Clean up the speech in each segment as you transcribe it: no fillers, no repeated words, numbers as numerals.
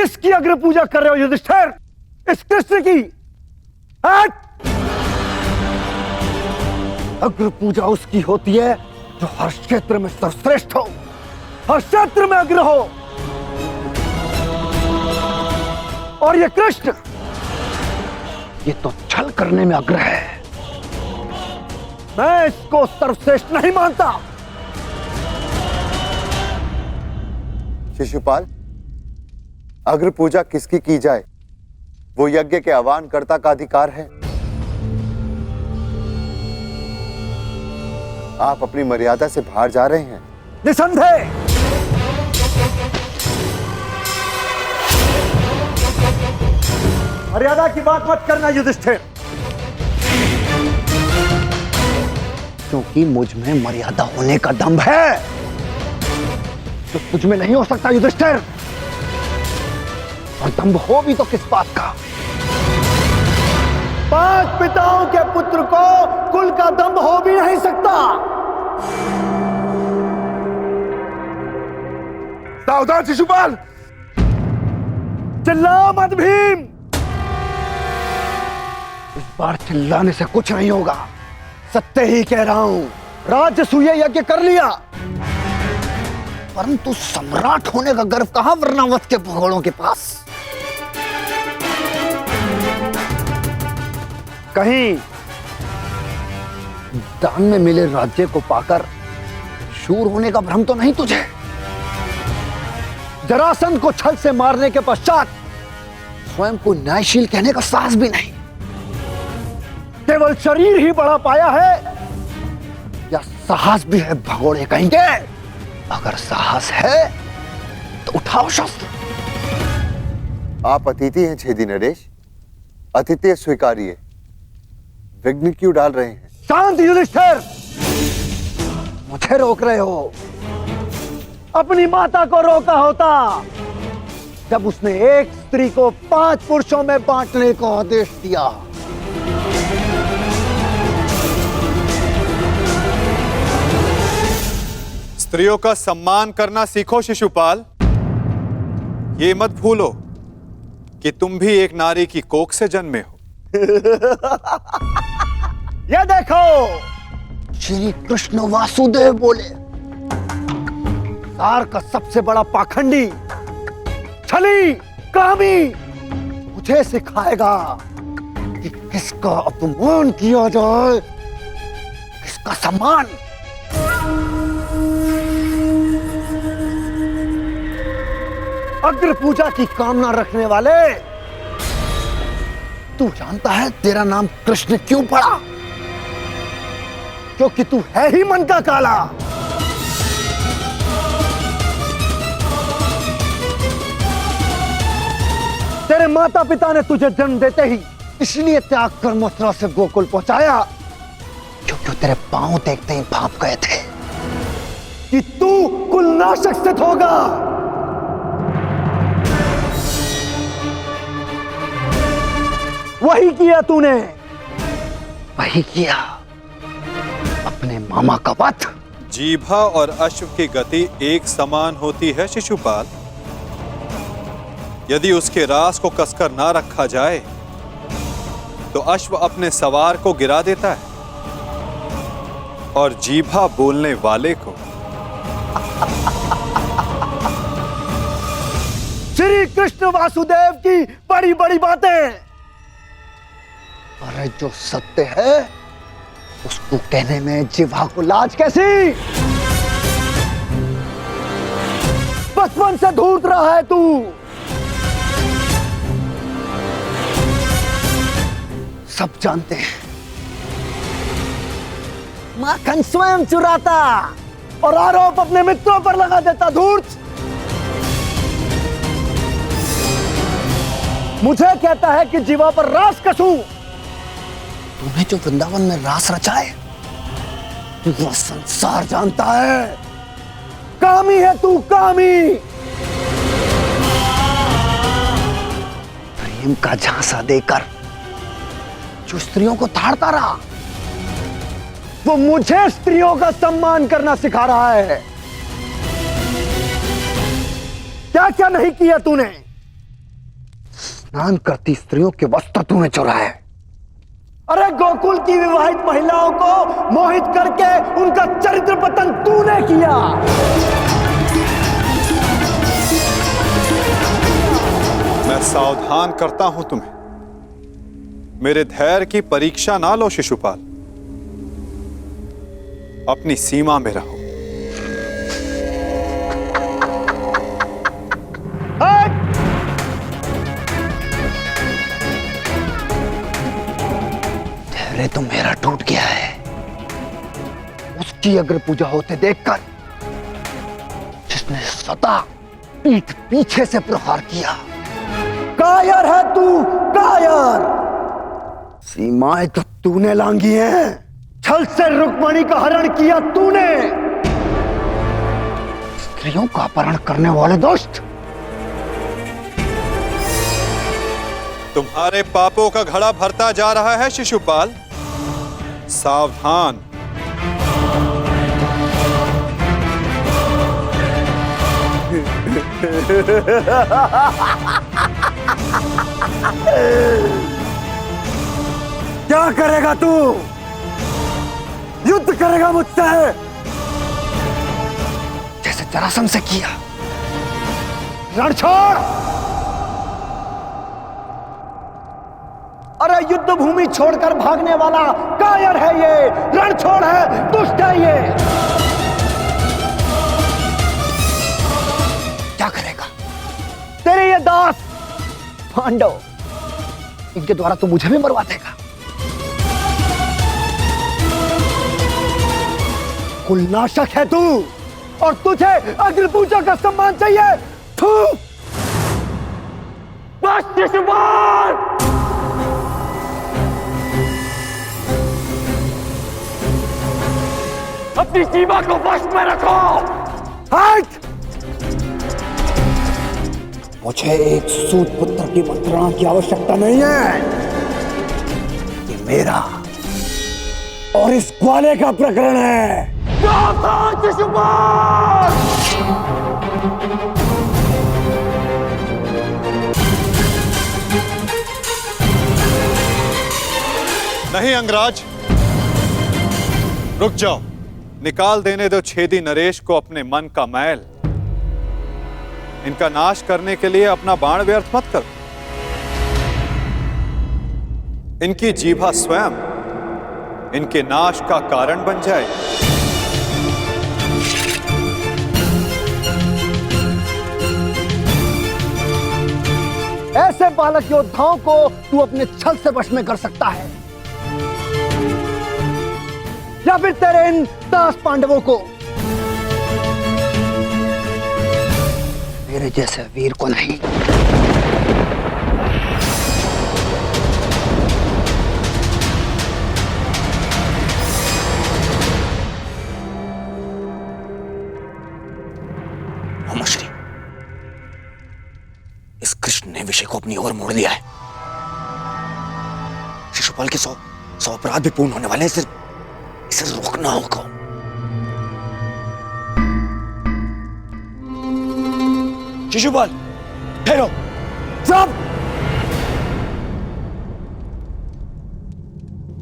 किसकी अग्र पूजा कर रहे हो युधिष्ठिर? इस कृष्ण की? हट! अग्र पूजा उसकी होती है जो हर क्षेत्र में सर्वश्रेष्ठ हो, हर क्षेत्र में अग्र हो। और ये कृष्ण, ये तो छल करने में अग्र है। मैं इसको सर्वश्रेष्ठ नहीं मानता। शिशुपाल, अग्र पूजा किसकी की जाए, वो यज्ञ के आह्वान कर्ता का अधिकार है। आप अपनी मर्यादा से बाहर जा रहे हैं। निसंदेह। मर्यादा की बात मत करना युधिष्ठिर, क्योंकि मुझ में मर्यादा होने का दम्भ है जो तुझ में नहीं हो सकता युधिष्ठिर। और दम्भ हो भी तो किस बात का? 5 पिताओं के पुत्र को कुल का दम्भ हो भी नहीं सकता। सावधान शिशुपाल! चिल्ला मत भीम। इस बार चिल्लाने से कुछ नहीं होगा, सत्य ही कह रहा हूं। राजसूय यज्ञ कर लिया, परंतु सम्राट होने का गर्व कहां वर्णावत के भगोड़ों के पास? कहीं दान में मिले राज्य को पाकर शूर होने का भ्रम तो नहीं तुझे? जरासंध को छल से मारने के पश्चात स्वयं को न्यायशील कहने का साहस भी नहीं। केवल शरीर ही बड़ा पाया है या साहस भी है भगोड़े कहेंगे? अगर साहस है तो उठाओ शस्त्र। आप अतिथि हैं छेदी नरेश, अतिथि स्वीकारिए। विघ्न क्यों डाल रहे हैं? शांत युधिष्ठिर, मुझे रोक रहे हो। अपनी माता को रोका होता जब उसने एक स्त्री को 5 पुरुषों में बांटने का आदेश दिया। स्त्रियों का सम्मान करना सीखो शिशुपाल। ये मत भूलो कि तुम भी एक नारी की कोख से जन्मे हो। ये देखो, श्री कृष्ण वासुदेव बोले, सार का सबसे बड़ा पाखंडी, छली, कामी मुझे सिखाएगा कि किसका अपमान किया जाए, किसका सम्मान। अग्र पूजा की कामना रखने वाले, तू जानता है तेरा नाम कृष्ण क्यों पड़ा? क्योंकि तू है ही मन का काला। तेरे माता पिता ने तुझे जन्म देते ही इसलिए त्याग कर मथुरा से गोकुल पहुंचाया क्योंकि तेरे पांव देखते ही भाप गए थे कि तू कुलनाशक सिद्ध होगा। वही किया तूने, वही किया, अपने मामा का वध। जीभा और अश्व की गति एक समान होती है शिशुपाल। यदि उसके रास को कसकर ना रखा जाए तो अश्व अपने सवार को गिरा देता है और जीभा बोलने वाले को। श्री कृष्ण वासुदेव की बड़ी बड़ी बातें, अरे जो सत्य है उसको कहने में जिह्वा को लाज कैसी? बचपन से धूर्त रहा है तू। सब जानते हैं, माखन स्वयं चुराता और आरोप अपने मित्रों पर लगा देता। धूर्त मुझे कहता है कि जीवा पर रास कसूं। तूने जो वृंदावन में रास रचा है वो संसार जानता है। कामी है तू, कामी। प्रेम का झांसा देकर जो स्त्रियों को ताड़ता रहा वो मुझे स्त्रियों का सम्मान करना सिखा रहा है। क्या क्या नहीं किया तूने? स्नान करती स्त्रियों के वस्त्र तूने चुराए। अरे गोकुल की विवाहित महिलाओं को मोहित करके उनका चरित्र पतन तूने किया। मैं सावधान करता हूं तुम्हें, मेरे धैर्य की परीक्षा ना लो शिशुपाल, अपनी सीमा में रहो। धैर्य तो मेरा टूट गया है। उसकी अग्र पूजा होते देखकर जिसने सदा पीठ पीछे से प्रहार किया। कायर है तू, कायर। सीमाएं तो तूने लांघी हैं। छल से रुक्मणी का हरण किया तूने। स्त्रियों का अपहरण करने वाले दुष्ट। तुम्हारे पापों का घड़ा भरता जा रहा है शिशुपाल, सावधान। क्या करेगा तू? युद्ध करेगा मुझसे जैसे जरासंध से किया? रण छोड़। अरे युद्ध भूमि छोड़कर भागने वाला कायर है ये, रण छोड़ है, दुष्ट है ये। क्या करेगा तेरे ये दास पांडव? इनके द्वारा तो मुझे भी मरवा देगा। कुलनाशक है तू, और तुझे अग्नि पूजा का सम्मान चाहिए। थू। बस शिशुपाल। अपनी सीमा को वश में रखो। हट। मुझे एक सूत पुत्र की मंत्रणा की आवश्यकता नहीं है। ये मेरा और इस ग्वाले का प्रकरण है। नहीं अंगराज, रुक जाओ। निकाल देने दो छेदी नरेश को अपने मन का मैल। इनका नाश करने के लिए अपना बाण व्यर्थ मत करो। इनकी जीभा स्वयं इनके नाश का कारण बन जाए। ऐसे बालक योद्धाओं को तू अपने छल से वश में कर सकता है, या फिर तेरे इन दास पांडवों को। मेरे जैसे वीर को नहीं। श्री, इस कृष्ण ने विषय को अपनी ओर मोड़ लिया है। शिशुपाल के 100 अपराध भी पूर्ण होने वाले हैं। इसे रोकना होगा। शिशुपाल, ठहरो। सब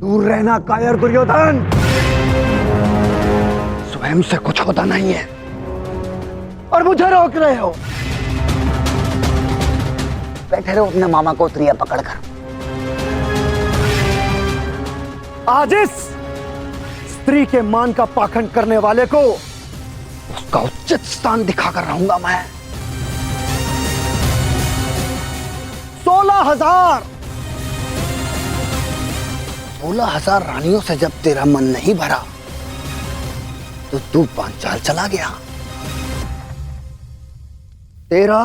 दूर रहना कायर दुर्योधन। स्वयं से कुछ होता नहीं है और मुझे रोक रहे हो। बैठे रहो अपने मामा को त्रिया पकड़कर। आज इस स्त्री के मान का पाखंड करने वाले को उसका उचित स्थान दिखाकर रहूंगा मैं। 16,000 रानियों से जब तेरा मन नहीं भरा तो तू पांचाल चला गया। तेरा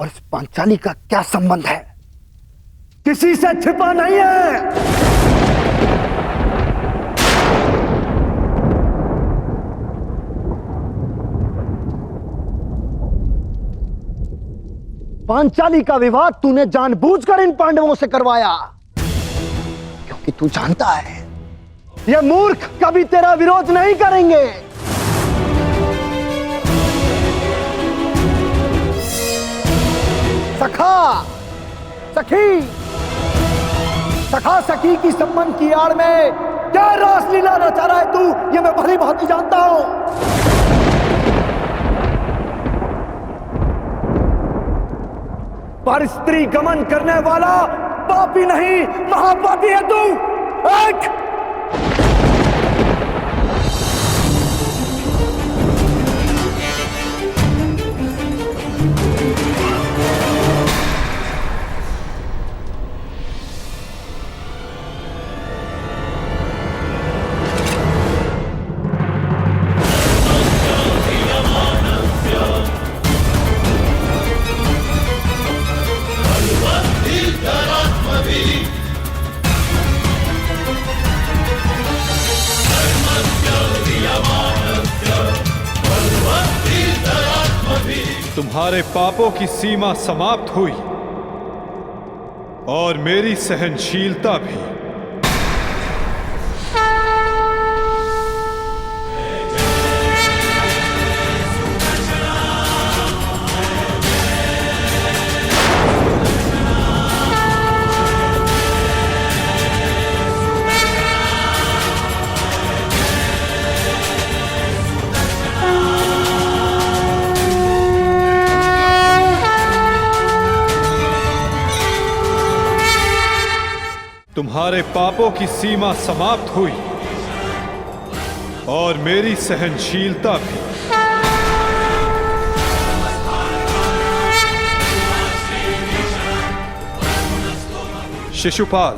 और इस पांचाली का क्या संबंध है? किसी से छिपा नहीं है। पांचाली का विवाह तूने जानबूझकर इन पांडवों से करवाया, क्योंकि तू जानता है ये मूर्ख कभी तेरा विरोध नहीं करेंगे। सखा, सखी, सखा सखी की संबंध की आड़ में क्या रासलीला रचा रहा है तू, ये मैं भली भांति जानता हूं। पर स्त्री गमन करने वाला पापी नहीं, महापापी है तू। एक तुम्हारे पापों की सीमा समाप्त हुई और मेरी सहनशीलता भी। तुम्हारे पापों की सीमा समाप्त हुई और मेरी सहनशीलता भी। शिशुपाल,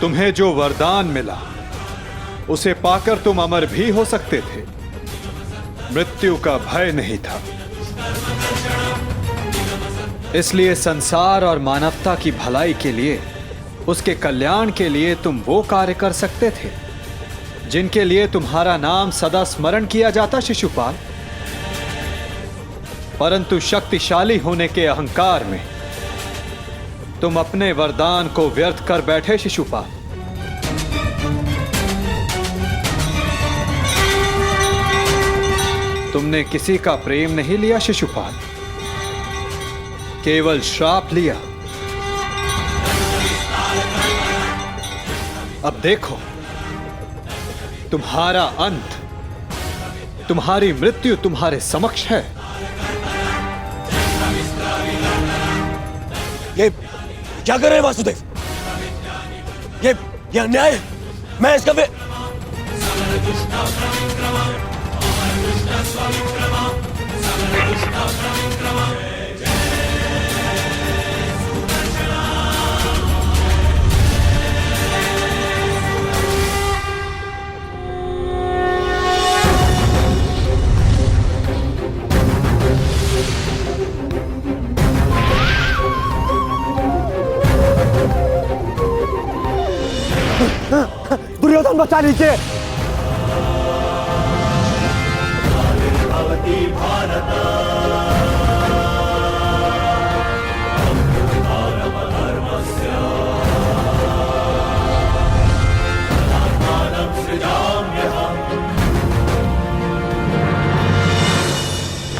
तुम्हें जो वरदान मिला उसे पाकर तुम अमर भी हो सकते थे। मृत्यु का भय नहीं था। इसलिए संसार और मानवता की भलाई के लिए, उसके कल्याण के लिए तुम वो कार्य कर सकते थे जिनके लिए तुम्हारा नाम सदा स्मरण किया जाता शिशुपाल। परंतु शक्तिशाली होने के अहंकार में तुम अपने वरदान को व्यर्थ कर बैठे शिशुपाल। तुमने किसी का प्रेम नहीं लिया शिशुपाल, केवल श्राप लिया। अब देखो, तुम्हारा अंत, तुम्हारी मृत्यु तुम्हारे समक्ष है। ये क्या कर रहे हैं वासुदेव? ये अन्याय है। मैं इसका दुर्योधन बचा लीजिए।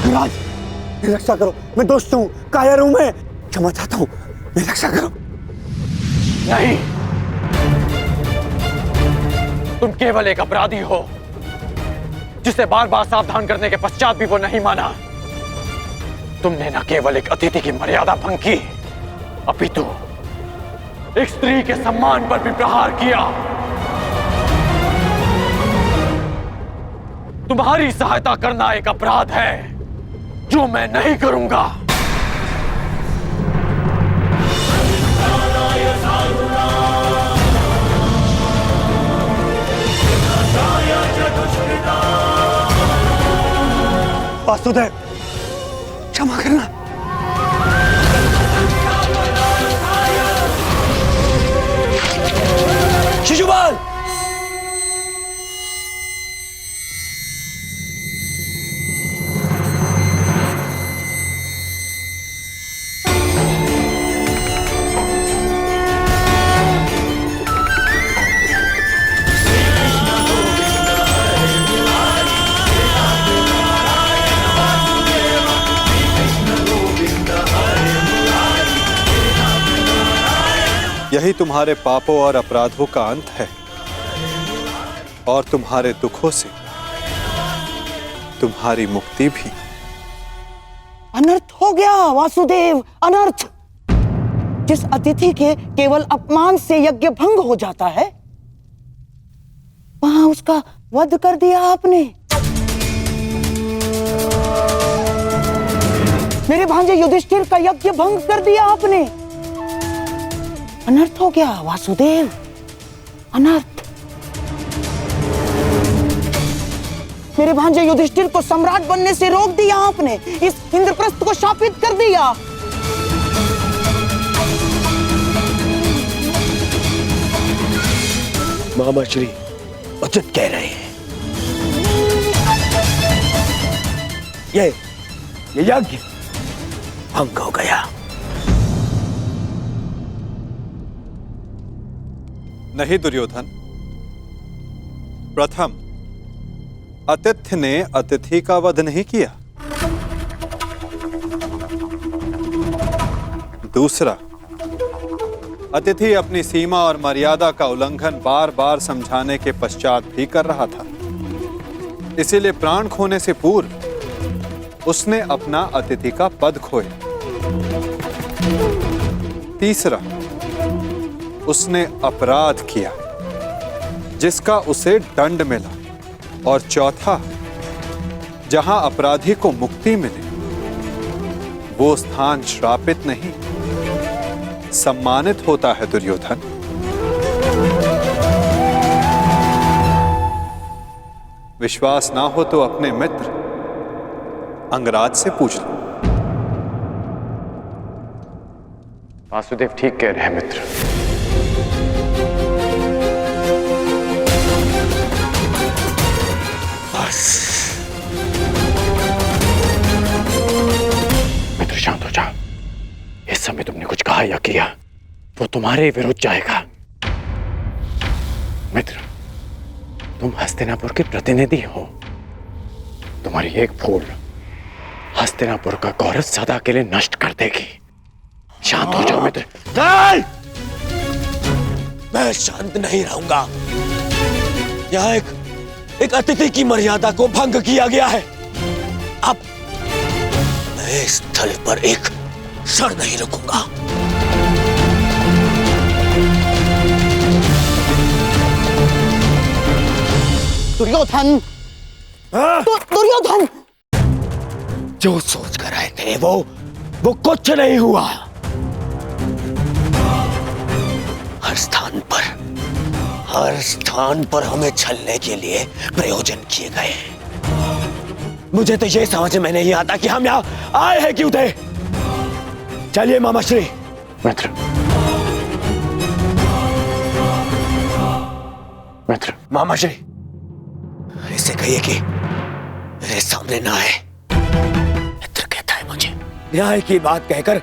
युवराज, मेरी रक्षा करो। मैं दोस्त हूं, कायर हूं मैं। क्षमा चाहता हूं, मेरी रक्षा करो। नहीं, तुम केवल एक अपराधी हो जिसे बार बार सावधान करने के पश्चात भी वो नहीं माना। तुमने न केवल एक अतिथि की मर्यादा भंग की, अपितु एक स्त्री के सम्मान पर भी प्रहार किया। तुम्हारी सहायता करना एक अपराध है जो मैं नहीं करूंगा। वासुदेव, क्षमा करना। शिशुपाल, यही तुम्हारे पापों और अपराधों का अंत है, और तुम्हारे दुखों से तुम्हारी मुक्ति भी। अनर्थ हो गया वासुदेव, अनर्थ। जिस अतिथि के केवल अपमान से यज्ञ भंग हो जाता है, वहां उसका वध कर दिया आपने। मेरे भांजे युधिष्ठिर का यज्ञ भंग कर दिया आपने। अनर्थ हो गया वासुदेव, अनर्थ। मेरे भांजे युधिष्ठिर को सम्राट बनने से रोक दिया आपने, इस इंद्रप्रस्थ को शापित कर दिया। मामा श्री उचित कह रहे हैं। ये यज्ञ भंग हो गया। नहीं दुर्योधन, प्रथम अतिथि ने अतिथि का वध नहीं किया। दूसरा, अतिथि अपनी सीमा और मर्यादा का उल्लंघन बार बार समझाने के पश्चात भी कर रहा था, इसीलिए प्राण खोने से पूर्व उसने अपना अतिथि का पद खोया। तीसरा, उसने अपराध किया जिसका उसे दंड मिला। और चौथा, जहां अपराधी को मुक्ति मिले वो स्थान श्रापित नहीं, सम्मानित होता है दुर्योधन। विश्वास ना हो तो अपने मित्र अंगराज से पूछ लो। वासुदेव ठीक कह रहे हैं मित्र। मित्र शांत हो जाओ। इस समय तुमने कुछ कहा या किया वो तुम्हारे विरुद्ध जाएगा। मित्र, तुम हस्तिनापुर के प्रतिनिधि हो। तुम्हारी एक भूल हस्तिनापुर का गौरव सदा के लिए नष्ट कर देगी। शांत हो जाओ मित्र। नहीं! मैं शांत नहीं रहूंगा। यहाँ एक अतिथि की मर्यादा को भंग किया गया है। अब मैं इस स्थल पर एक क्षण नहीं रुकूंगा। दुर्योधन, दुर्योधन, जो सोच कर आए थे वो कुछ नहीं हुआ। हर स्थान पर हमें छलने के लिए प्रयोजन किए गए। मुझे तो ये समझ में नहीं आता कि हम यहाँ आए हैं क्यों थे। चलिए मामा श्री। मित्र, मित्र, मामा श्री, इसे कहिए कि मेरे सामने ना आए। मित्र कहता है मुझे न्याय की बात कहकर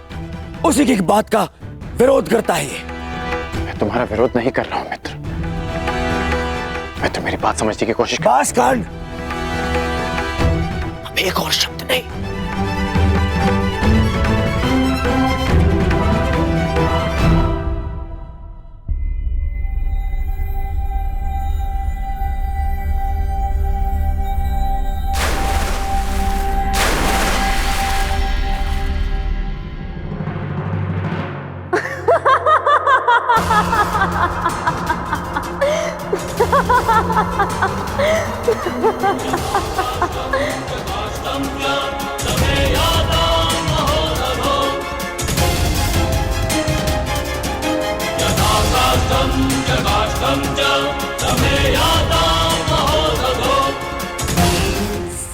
उसी की बात का विरोध करता है ये। मैं तुम्हारा विरोध नहीं कर रहा हूं मित्र। मैं तो मेरी बात समझने की कोशिश कर। बास कांड, अब एक और शब्द नहीं।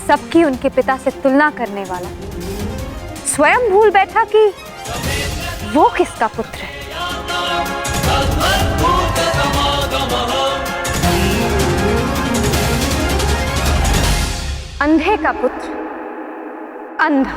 सबकी उनके पिता से तुलना करने वाला स्वयं भूल बैठा कि वो किसका पुत्र है। अंधे का पुत्र अंधा।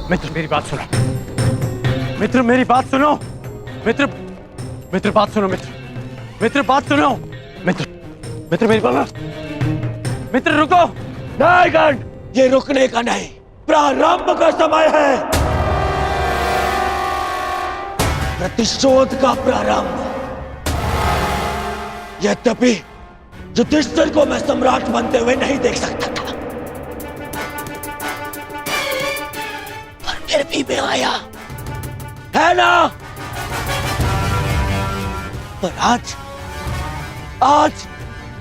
मित्र मेरी बात सुनो, मित्र मेरी बात सुनो, मित्र मित्र बात सुनो, मित्र बात सुनो, मित्र मेरी बात, मित्र रुको। नहीं गण, ये रुकने का नहीं, प्रारंभ का समय है, प्रतिशोध का प्रारंभ। यद्यपि युधिष्ठिर को मैं सम्राट बनते हुए नहीं देख सकता था, पर फिर भी मैं आया, है ना? पर आज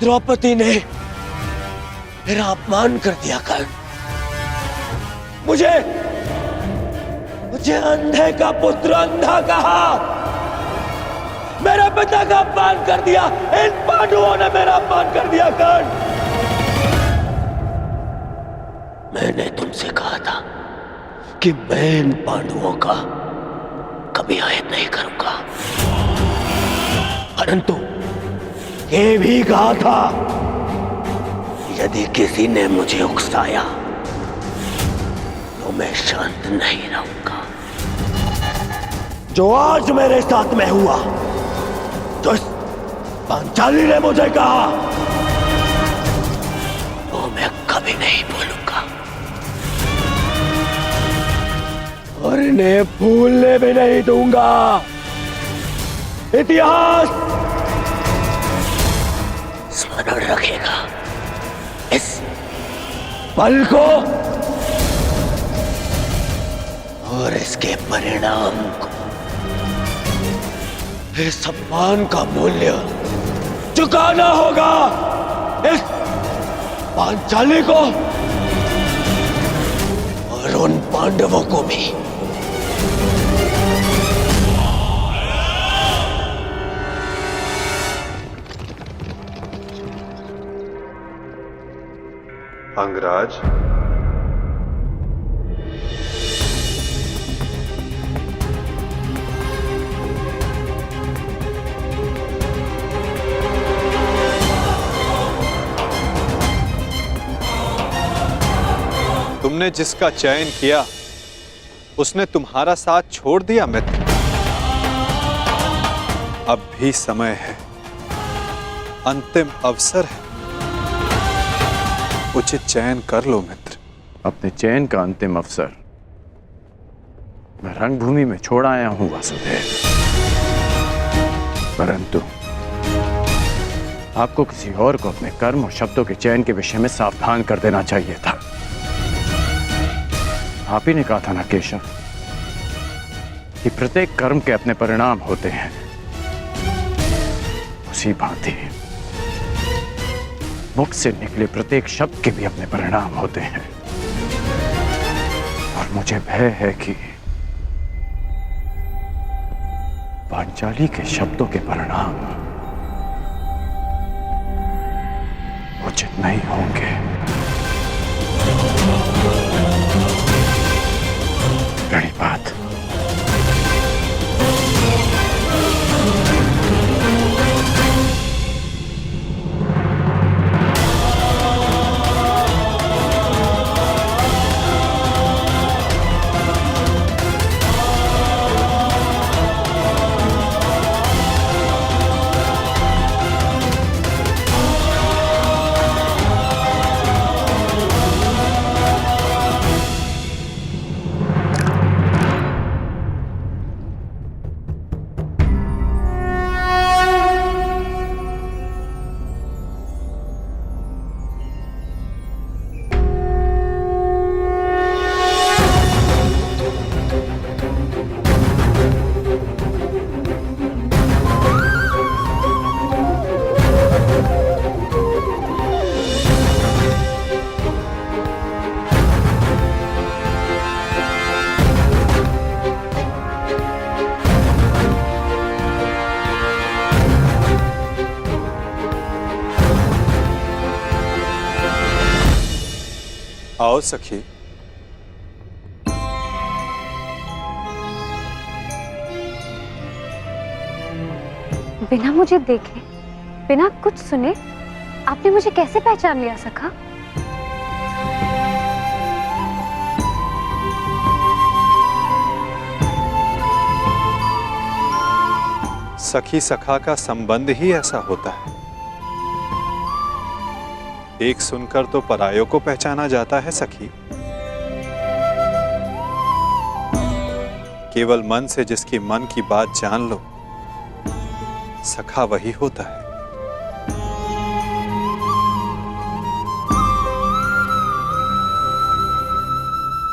द्रौपदी ने मेरा अपमान कर दिया। कर्ण, मुझे अंधे का पुत्र अंधा कहा, मेरे पिता का अपमान कर दिया, इन पांडवों ने मेरा अपमान कर दिया। कर्ण, मैंने तुमसे कहा था कि मैं इन पांडवों का कभी आयत नहीं करूंगा, परंतु ये भी कहा था यदि किसी ने मुझे उकसाया तो मैं शांत नहीं रहूंगा। जो आज मेरे साथ में हुआ, जो इस पांचाली ने मुझे कहा, वो मैं कभी नहीं भूलूंगा और इन्हें भूलने भी नहीं दूंगा। इतिहास स्मरण रखेगा इस पल को और इसके परिणाम को। इस सम्मान का मूल्य चुकाना होगा इस पांचाली को और उन पांडवों को भी। अंगराज, तुमने जिसका चयन किया उसने तुम्हारा साथ छोड़ दिया मित्र। अब भी समय है, अंतिम अवसर है, उचित चयन कर लो मित्र। अपने चयन का अंतिम अवसर मैं रंगभूमि में छोड़ आया हूं वासुदेव, परंतु आपको किसी और को अपने कर्म और शब्दों के चयन के विषय में सावधान कर देना चाहिए था। आप ही ने कहा था ना केशव कि प्रत्येक कर्म के अपने परिणाम होते हैं, उसी भांति मुख से निकले प्रत्येक शब्द के भी अपने परिणाम होते हैं। और मुझे भय है कि पांचाली के शब्दों के परिणाम उचित नहीं होंगे। बड़ी बात। आओ सखी। बिना मुझे देखे, बिना कुछ सुने आपने मुझे कैसे पहचान लिया सखा? सखी सखा का संबंध ही ऐसा होता है। एक सुनकर तो परायों को पहचाना जाता है सखी। केवल मन से जिसकी मन की बात जान लो, सखा वही होता है।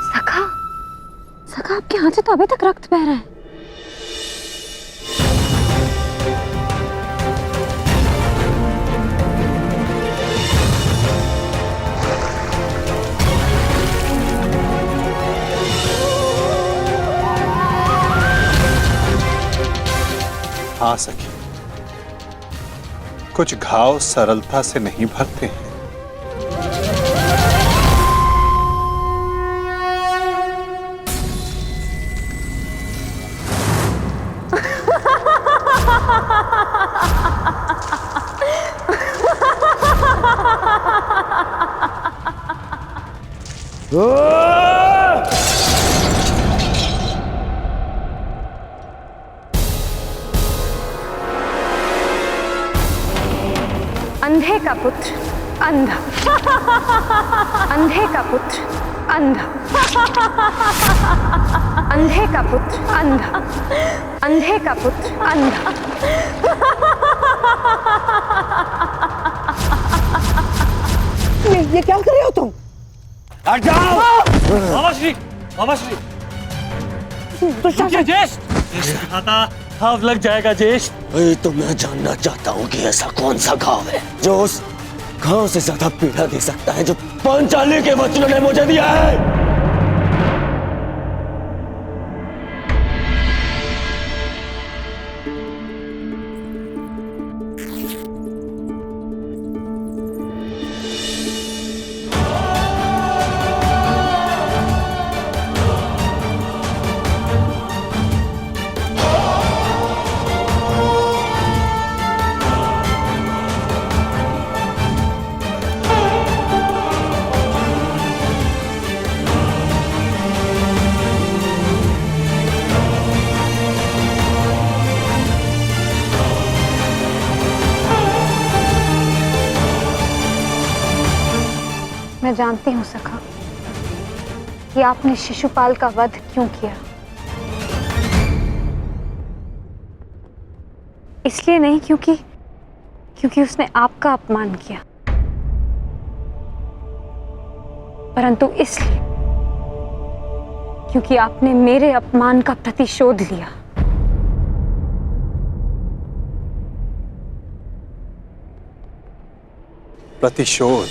सखा, सखा आपके हाथ से तो अभी तक रक्त बह रहा है। हाँ सखी, कुछ घाव सरलता से नहीं भरते हैं। अंधे का पुत्र अंधा, अंधे का पुत्र अंधा, अंधे का पुत्र अंधा, अंधे का पुत्र अंधा। ये क्या कर रहे हो तुम? हट जाओ! मामाश्री, मामाश्री, रुकिए ज्येष्ठ। घाव लग जाएगा ज्येष्ठ। वही तो मैं जानना चाहता हूँ कि ऐसा कौन सा घाव है जो उस घाव से ज्यादा पीड़ा दे सकता है जो पांचाली के बच्चों ने मुझे दिया है। मैं जानती हूँ सखा कि आपने शिशुपाल का वध क्यों किया। इसलिए नहीं क्योंकि उसने आपका अपमान किया, परंतु इसलिए क्योंकि आपने मेरे अपमान का प्रतिशोध लिया। प्रतिशोध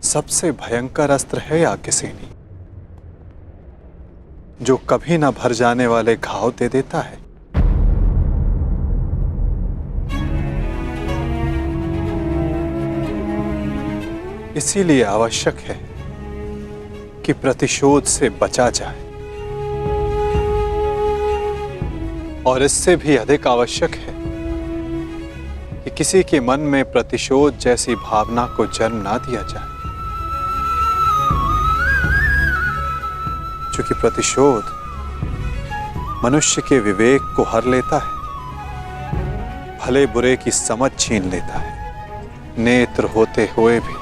सबसे भयंकर अस्त्र है याज्ञसेनी, जो कभी ना भर जाने वाले घाव दे देता है। इसीलिए आवश्यक है कि प्रतिशोध से बचा जाए, और इससे भी अधिक आवश्यक है कि किसी के मन में प्रतिशोध जैसी भावना को जन्म ना दिया जाए, क्योंकि प्रतिशोध मनुष्य के विवेक को हर लेता है, भले बुरे की समझ छीन लेता है, नेत्र होते हुए भी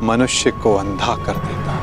मनुष्य को अंधा कर देता है।